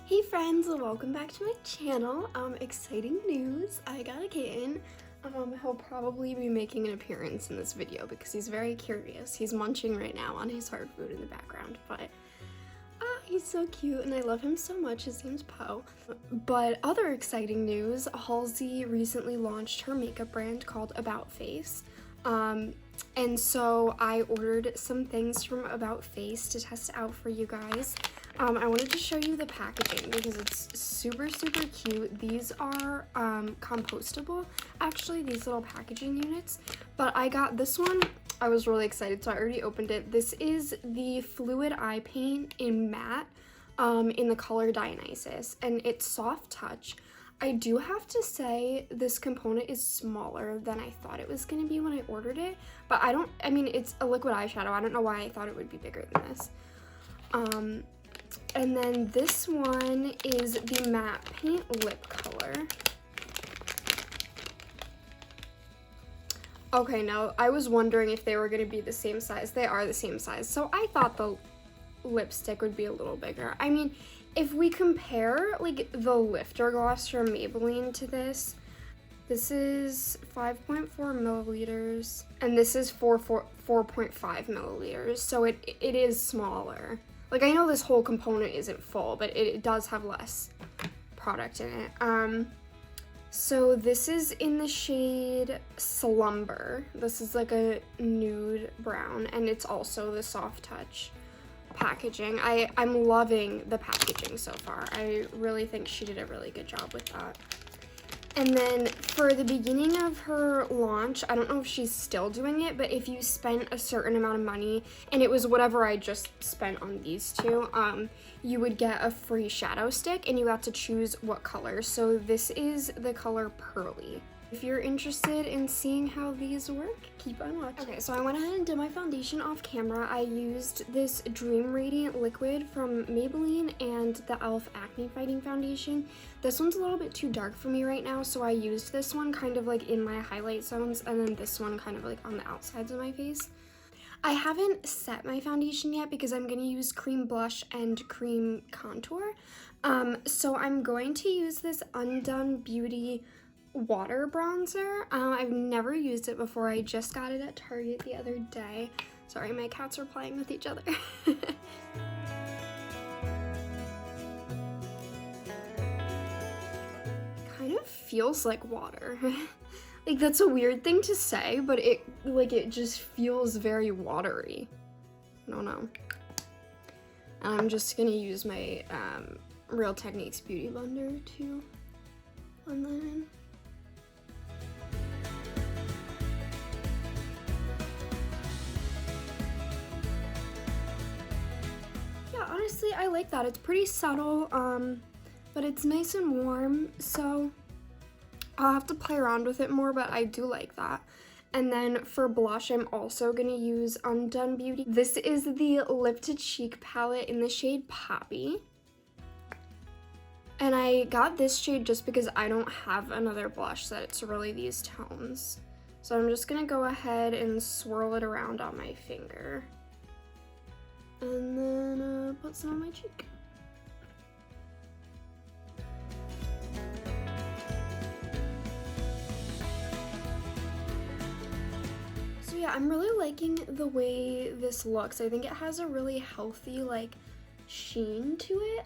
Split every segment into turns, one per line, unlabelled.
Hey friends, welcome back to my channel. Exciting news, I got a kitten. He'll probably be making an appearance in this video because he's very curious. He's munching right now on his hard food in the background, but he's so cute and I love him so much. His name's Poe. But other exciting news, Halsey recently launched her makeup brand called About Face. And so I ordered some things from About Face to test out for you guys. I wanted to show you the packaging because it's super cute. These are compostable, actually, these little packaging units. But I got this one. I was really excited, so I already opened it. This is the Fluid Eye Paint in matte in the color Dionysus, and it's soft touch. I do have to say this component is smaller than I thought it was going to be when I ordered it, but I mean, it's a liquid eyeshadow. I don't know why I thought it would be bigger than this. And then this one is the matte paint lip color. Okay, now I was wondering if they were going to be the same size. They are the same size, so I thought the lipstick would be a little bigger. I mean, if we compare like the lifter gloss from Maybelline to this is 5.4 milliliters and this is 4.5 milliliters, so it is smaller. Like, I know this whole component isn't full, but it does have less product in it. So this is in the shade Slumber. This is like a nude brown, and it's also the soft touch packaging. I'm loving the packaging so far. I really think she did a really good job with that. And then for the beginning of her launch, I don't know if she's still doing it, but if you spent a certain amount of money, and it was whatever I just spent on these two, you would get a free shadow stick, and you got to choose what color. So this is the color Pearly. If you're interested in seeing how these work, keep on watching. Okay, so I went ahead and did my foundation off camera. I used this Dream Radiant liquid from Maybelline and the e.l.f. Acne Fighting Foundation. This one's a little bit too dark for me right now, so I used this one kind of like in my highlight zones, and then this one kind of like on the outsides of my face. I haven't set my foundation yet because I'm going to use cream blush and cream contour. So I'm going to use this Undone Beauty water bronzer. I've never used it before. I just got it at Target the other day. Sorry, my cats are playing with each other. Kind of feels like water. Like, that's a weird thing to say, but it just feels very watery. I don't know. I'm just gonna use my Real Techniques Beauty Blender to blend that in. Honestly, I like that. It's pretty subtle, but it's nice and warm, so I'll have to play around with it more, but I do like that. And then for blush, I'm also going to use Undone Beauty. This is the Lip to Cheek palette in the shade Poppy. And I got this shade just because I don't have another blush that's really these tones. So I'm just going to go ahead and swirl it around on my finger. And then put some on my cheek. So yeah, I'm really liking the way this looks. I think it has a really healthy like sheen to it,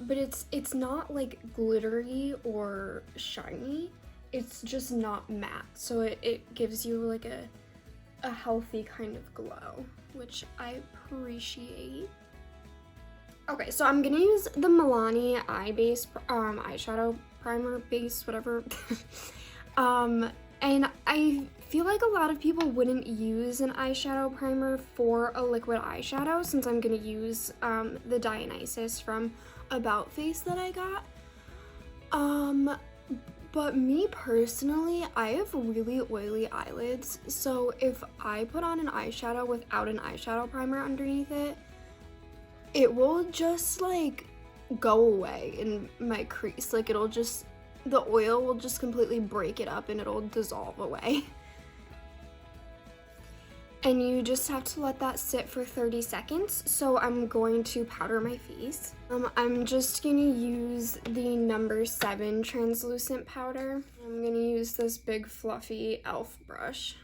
but it's not like glittery or shiny. It's just not matte, so it gives you like a healthy kind of glow, which I appreciate. Okay, so I'm gonna use the Milani Eye Base eyeshadow primer base, whatever. And I feel like a lot of people wouldn't use an eyeshadow primer for a liquid eyeshadow, since I'm gonna use the Dionysus from About Face that I got. But me personally, I have really oily eyelids, so if I put on an eyeshadow without an eyeshadow primer underneath it, it will just like go away in my crease. Like, the oil will just completely break it up and it'll dissolve away. And you just have to let that sit for 30 seconds. So I'm going to powder my face. I'm just gonna use the number 7 translucent powder. I'm gonna use this big fluffy e.l.f. brush.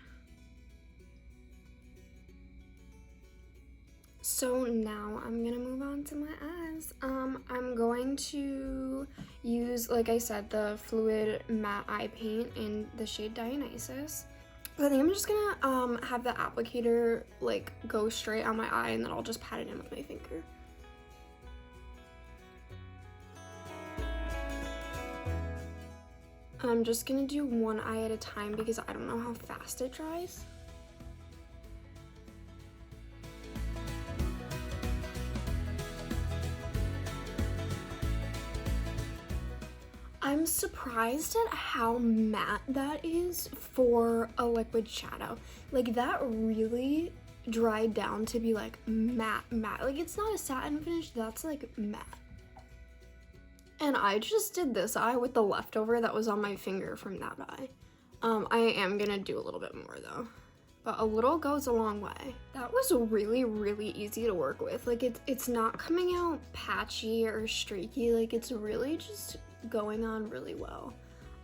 So now I'm gonna move on to my eyes. I'm going to use, like I said, the Fluid Matte Eye Paint in the shade Dionysus. I think I'm just gonna have the applicator like go straight on my eye, and then I'll just pat it in with my finger. I'm just gonna do one eye at a time because I don't know how fast it dries. I'm surprised at how matte that is for a liquid shadow. Like, that really dried down to be like matte. Like, it's not a satin finish, that's like matte. And I just did this eye with the leftover that was on my finger from that eye. I am gonna do a little bit more though, but a little goes a long way. That was really, really easy to work with. Like, it's not coming out patchy or streaky, like it's really just going on really well.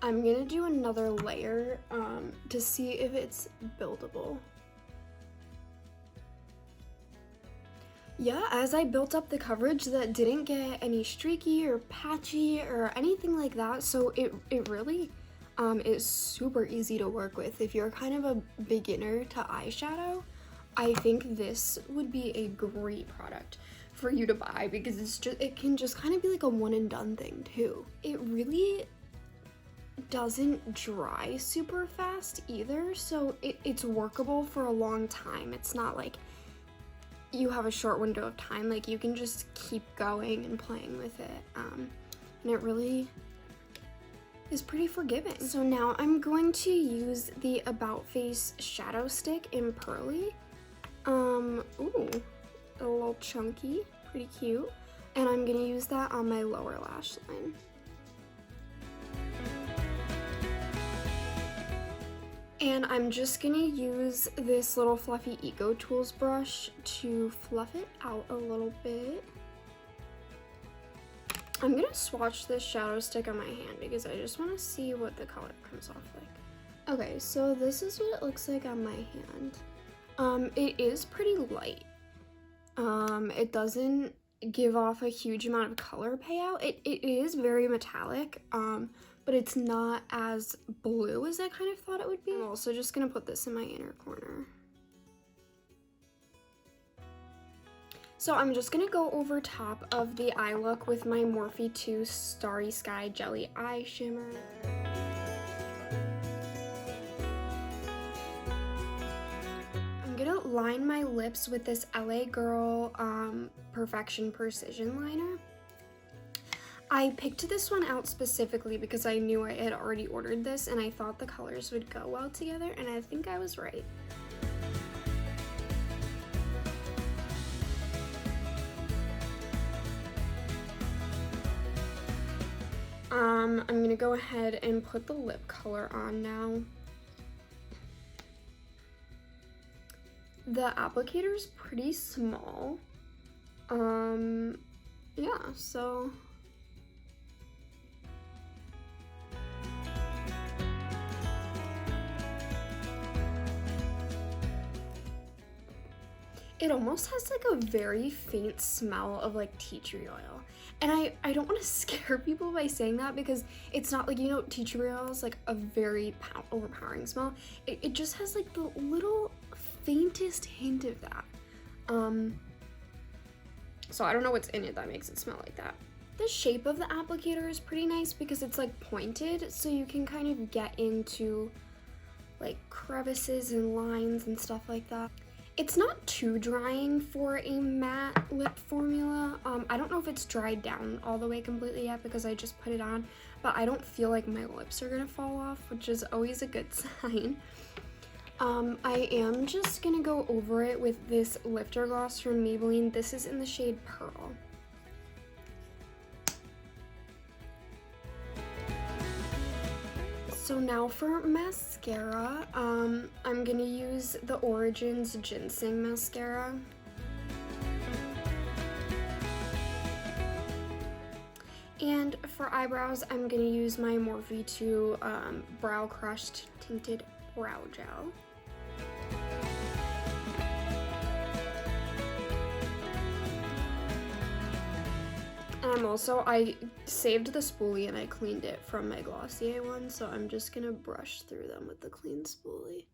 I'm gonna do another layer to see if it's buildable. Yeah, as I built up the coverage, that didn't get any streaky or patchy or anything like that, so it really is super easy to work with. If you're kind of a beginner to eyeshadow, I think this would be a great product for you to buy because it can just kind of be like a one and done thing too. It really doesn't dry super fast either, so it's workable for a long time. It's not like you have a short window of time, like you can just keep going and playing with it, and it really is pretty forgiving. So now I'm going to use the About Face shadow stick in Pearly. Ooh, a little chunky, pretty cute. And I'm gonna use that on my lower lash line. And I'm just gonna use this little fluffy Eco Tools brush to fluff it out a little bit. I'm gonna swatch this shadow stick on my hand because I just wanna see what the color comes off like. Okay, so this is what it looks like on my hand. It is pretty light. It doesn't give off a huge amount of color payout. It is very metallic, but it's not as blue as I kind of thought it would be. I'm also just gonna put this in my inner corner. So I'm just gonna go over top of the eye look with my Morphe 2 Starry Sky Jelly Eye Shimmer. I'm gonna line my lips with this LA Girl Perfection Precision Liner. I picked this one out specifically because I knew I had already ordered this and I thought the colors would go well together, and I think I was right. I'm gonna go ahead and put the lip color on now. The applicator is pretty small. Yeah, so it almost has like a very faint smell of like tea tree oil. And I don't want to scare people by saying that because it's not like, you know, tea tree oil is like a very overpowering smell. It just has like the little faintest hint of that. So I don't know what's in it that makes it smell like that. The shape of the applicator is pretty nice because it's like pointed, so you can kind of get into like crevices and lines and stuff like that. It's not too drying for a matte lip formula. I don't know if it's dried down all the way completely yet because I just put it on, but I don't feel like my lips are gonna fall off, which is always a good sign. I am just gonna go over it with this lifter gloss from Maybelline. This is in the shade Pearl. So now for mascara, I'm gonna use the Origins Ginseng Mascara. And for eyebrows, I'm gonna use my Morphe 2 Brow Crushed Tinted Brow Gel. And I saved the spoolie and I cleaned it from my Glossier one, so I'm just gonna brush through them with the clean spoolie.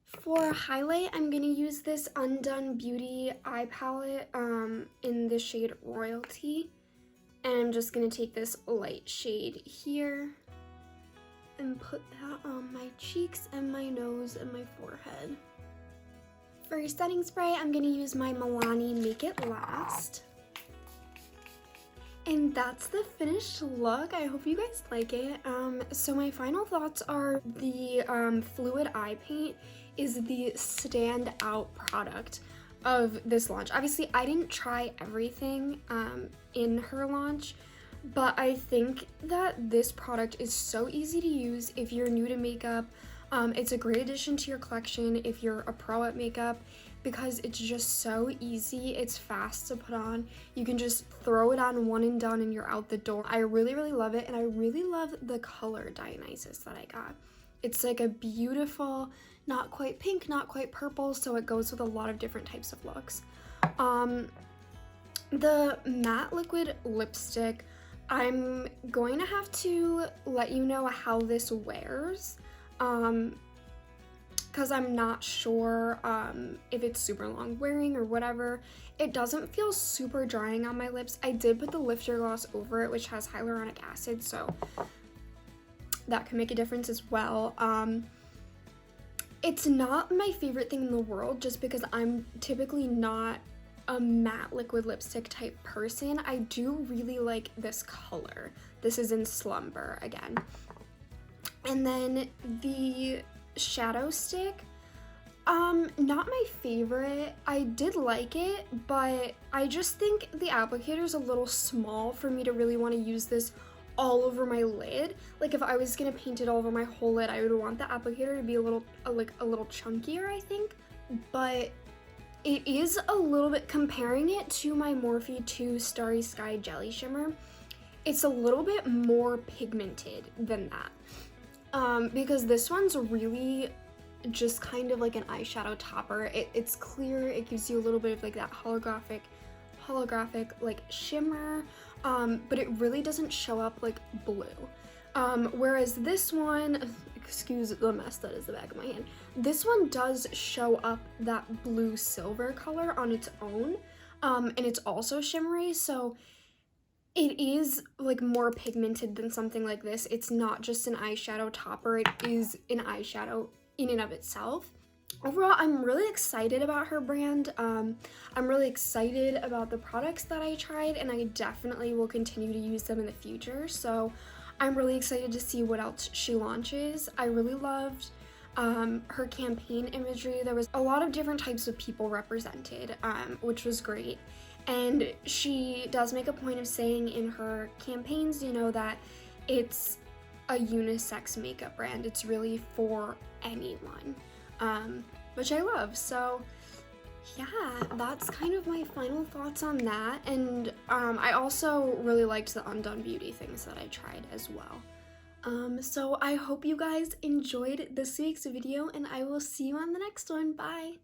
For highlight, I'm gonna use this Undone Beauty eye palette in the shade Royalty. And I'm just gonna take this light shade here and put that on my cheeks and my nose and my forehead. For setting spray, I'm gonna use my Milani Make It Last. And that's the finished look. I hope you guys like it. So my final thoughts are the Fluid Eye Paint is the standout product of this launch. Obviously, I didn't try everything in her launch, but I think that this product is so easy to use if you're new to makeup. It's a great addition to your collection if you're a pro at makeup, because it's just so easy. It's fast to put on. You can just throw it on one and done and you're out the door. I really, really love it, and I really love the color Dionysus that I got. It's like a beautiful, not quite pink, not quite purple, so it goes with a lot of different types of looks. The matte liquid lipstick, I'm going to have to let you know how this wears, because I'm not sure if it's super long wearing or whatever. It doesn't feel super drying on my lips. I did put the lifter gloss over it, which has hyaluronic acid, so that can make a difference as well. It's not my favorite thing in the world, just because I'm typically not a matte liquid lipstick type person. I do really like this color. This is in Slumber again. And then the shadow stick, not my favorite. I did like it, but I just think the applicator is a little small for me to really want to use this all over my lid. Like, if I was gonna paint it all over my whole lid, I would want the applicator to be a little chunkier, I think. But it is a little bit, comparing it to my Morphe 2 Starry Sky Jelly Shimmer, it's a little bit more pigmented than that. Because this one's really just kind of like an eyeshadow topper. It's clear, it gives you a little bit of like that holographic like shimmer, but it really doesn't show up like blue. Whereas this one, excuse the mess that is the back of my hand, this one does show up that blue silver color on its own, and it's also shimmery, so it is like more pigmented than something like this. It's not just an eyeshadow topper, it is an eyeshadow in and of itself. Overall, I'm really excited about her brand. I'm really excited about the products that I tried, and I definitely will continue to use them in the future. So I'm really excited to see what else she launches. I really loved her campaign imagery. There was a lot of different types of people represented, which was great. And she does make a point of saying in her campaigns, you know, that it's a unisex makeup brand. It's really for anyone. Which I love. So yeah, that's kind of my final thoughts on that. And I also really liked the Undone Beauty things that I tried as well. So I hope you guys enjoyed this week's video, and I will see you on the next one. Bye!